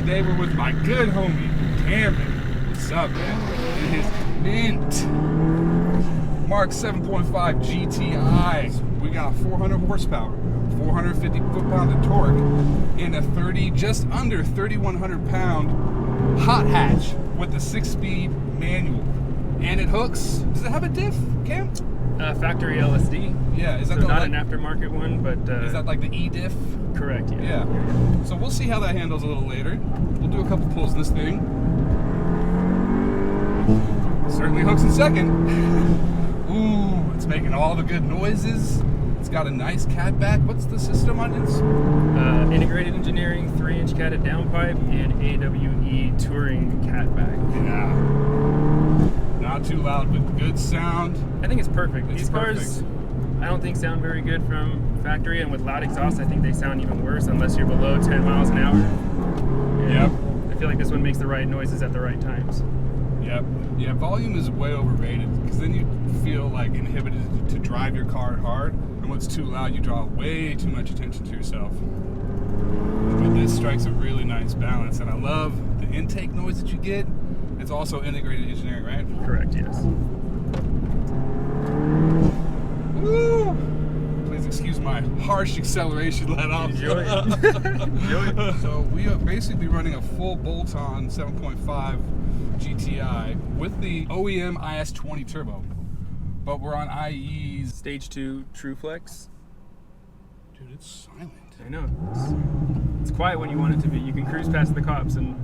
Today we're with my good homie, Camber. What's up, man? It is mint. Mark 7.5 GTI. We got 400 horsepower, 450 foot-pounds of torque, and a just under 3,100 pound hot hatch with the 6-speed manual. And it hooks. Does it have a diff, Cam? Factory LSD. Yeah, is that so the, not like, an aftermarket one, but is that like the E-diff? Correct. Yeah. Yeah. So we'll see how that handles a little later. We'll do a couple pulls in this thing. Certainly hooks in second. Ooh, it's making all the good noises. It's got a nice catback. What's the system on this? Integrated engineering, 3-inch catted downpipe, and AWE Touring Catback. Yeah. Not too loud, but good sound. I think it's perfect. It's These cars, I don't think sound very good from factory, and with loud exhaust, I think they sound even worse unless you're below 10 miles an hour. And yep. I feel like this one makes the right noises at the right times. Yep. Yeah, volume is way overrated because then you feel like inhibited to drive your car hard, and when it's too loud, you draw way too much attention to yourself. But this strikes a really nice balance, and I love the intake noise that you get. It's also integrated engineering, right? Correct, yes. Woo! Please excuse my harsh acceleration let off. Enjoy it. Enjoy it. So we are basically running a full bolt-on 7.5 GTI with the OEM IS20 turbo, but we're on IE's Stage 2 truflex. Dude, it's silent. I know. It's quiet when you want it to be. You can cruise past the cops and...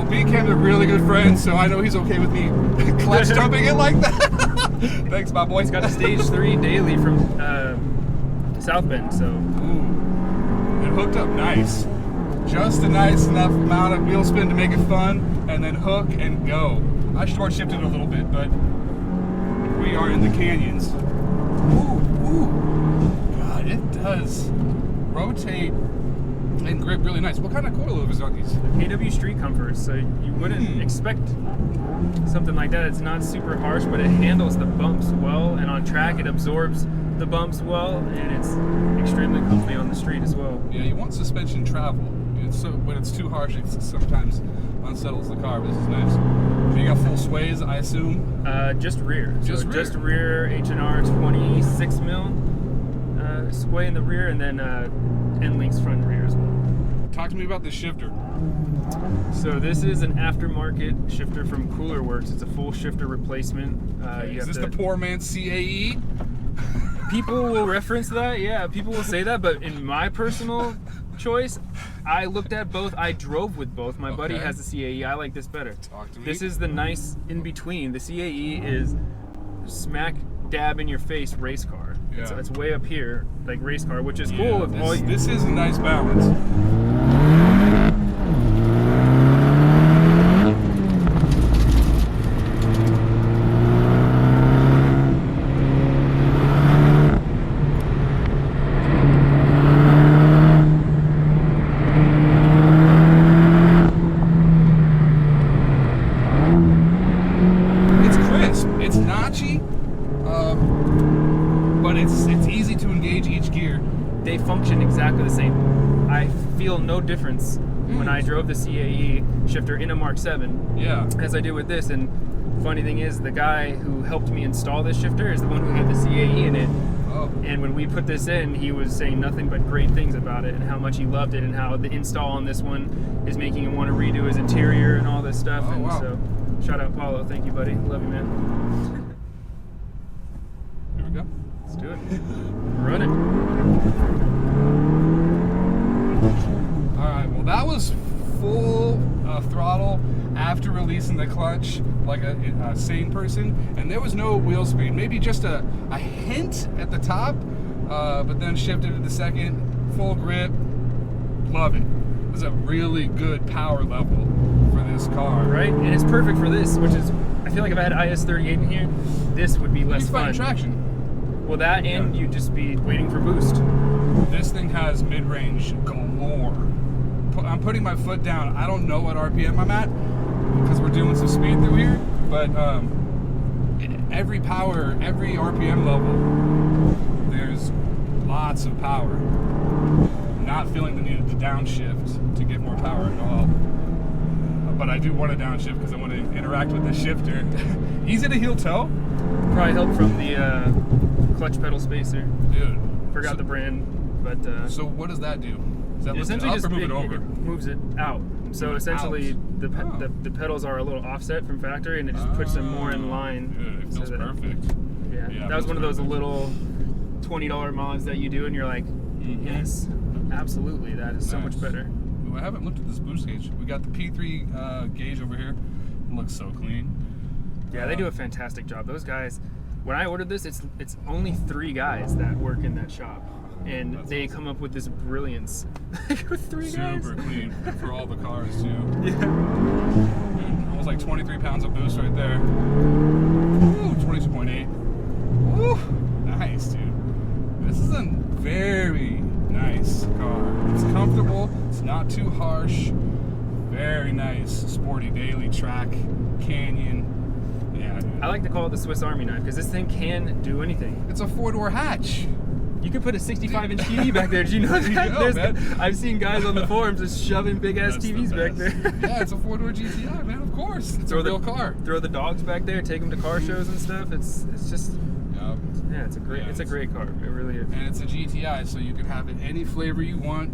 Me and Cam's are really good friends, so I know he's okay with me clutch dumping it like that. Thanks, my boy. It's got a Stage 3 daily from Southbend, so... Ooh. It hooked up nice. Just a nice enough amount of wheel spin to make it fun, and then hook and go. I short shifted a little bit, but we are in the canyons. Ooh, ooh. God, it does rotate and grip really nice. What kind of coilovers are these? AW Street Comforts, so you wouldn't expect something like that. It's not super harsh, but it handles the bumps well, and on track it absorbs the bumps well, and it's extremely comfy on the street as well. Yeah, you want suspension travel. When it's too harsh, it sometimes unsettles the car, but this is nice. So you got full sways, I assume? Just rear. Just rear. Just rear H&R 26 mil sway in the rear, and then Endlinks front and rear as well. Talk to me about the shifter. So this is an aftermarket shifter from Coolerworx. It's a full shifter replacement. Is this the poor man's CAE? People will reference that, yeah. People will say that, but in my personal choice, I looked at both. I drove with both. My buddy has the CAE. I like this better. Talk to me. This is the nice in between. The CAE is smack dab in your face race car. Yeah. It's way up here, like race car, which is cool. This is a nice balance. It's crisp. It's notchy. But it's easy to engage each gear. They function exactly the same. I feel no difference when I drove the CAE shifter in a Mark 7 Yeah. as I did with this. And funny thing is, the guy who helped me install this shifter is the one who had the CAE in it. Oh. And when we put this in, he was saying nothing but great things about it and how much he loved it and how the install on this one is making him want to redo his interior and all this stuff. Oh, and wow. so, shout out Paulo. Thank you, buddy. Love you, man. Here we go. Let's do it. Run it. All right. Well, that was full throttle after releasing the clutch like a sane person, and there was no wheel speed. Maybe just a hint at the top, but then shifted to the second. Full grip. Love it. It was a really good power level for this car. Right? And it's perfect for this, which is, I feel like if I had IS38 in here, this would be less You find fun. traction. Well, that and Yeah. you'd just be waiting for boost. This thing has mid-range galore. I'm putting my foot down. I don't know what RPM I'm at because we're doing some speed through here, but every power, every RPM level, there's lots of power. Not feeling the need to downshift to get more power at all. But I do want to downshift because I want to interact with the shifter. Easy to heel toe. Probably help from the clutch pedal spacer. Dude. Forgot the brand, but So what does that do? Does that it lift it essentially up just or move it over? moves it out. So Move it essentially, out. the pedals are a little offset from factory, and it just puts them more in line. Dude, it feels so that- perfect. Yeah, Yeah, that was feels one of those perfect. little $20 mods that you do, and you're like, yes, absolutely, that is so much Nice. better. Ooh, I haven't looked at this boost gauge. We got the P3 gauge over here. It looks so clean. Yeah, they do a fantastic job. Those guys, when I ordered this, it's only 3 guys that work in that shop, and That's they awesome. come up with this brilliance with 3 guys. Super clean for all the cars too. Yeah. Almost like 23 pounds of boost right there. Ooh, 22.8. Woo, nice, dude. This is a very nice car. It's comfortable. It's not too harsh. Very nice, sporty daily track, canyon. Yeah, dude. I like to call it the Swiss Army knife because this thing can do anything. It's a 4-door hatch. You could put a 65-inch TV back there. Did you know that? Yeah, man. I've seen guys on the forums just shoving big-ass That's the TVs back best. there. Yeah, it's a 4-door GTI, man. Of course, it's a real car. Throw the dogs back there, take them to car shows and stuff. It's just, Yep. yeah, it's a great car. It really is. And it's a GTI, so you can have it any flavor you want.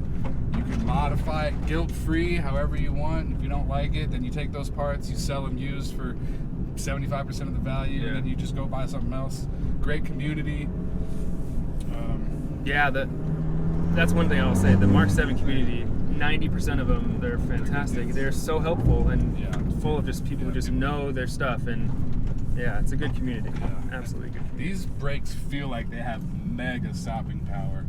You can modify it guilt-free, however you want. If you don't like it, then you take those parts, you sell them used for 75% of the value, Yeah. and then you just go buy something else. Great community. Yeah, that's one thing I'll say. The Mark 7 community, 90% of them, they're fantastic. They're so helpful and Yeah. full of just people who just know their stuff. And yeah, it's a good community. Yeah. Absolutely good community. These brakes feel like they have mega stopping power.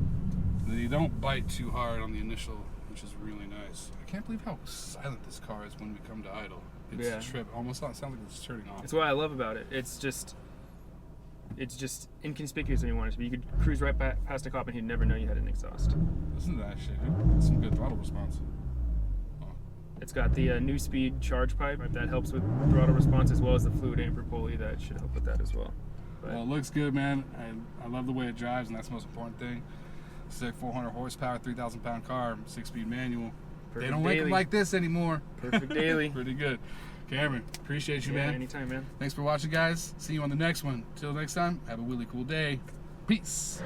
They don't bite too hard on the initial, which is really nice. I can't believe how silent this car is when we come to idle. It's Yeah. almost sounds like it's turning off. It's what I love about it. It's just inconspicuous when you want it to be. You could cruise right past a cop and he'd never know you had an exhaust. Listen to that shit, dude. That's some good throttle response. Oh. It's got the Neuspeed charge pipe that helps with throttle response, as well as the fluid amper pulley that should help with that as well. But Well, it looks good, man. I love the way it drives, and that's the most important thing. Sick 400 horsepower, 3,000 pound car, 6-speed manual. They Perfect don't make them daily. like this anymore. Perfect daily. Pretty good. Cameron, appreciate you, Yeah, man. anytime, man. Thanks for watching, guys. See you on the next one. Till next time, have a really cool day. Peace.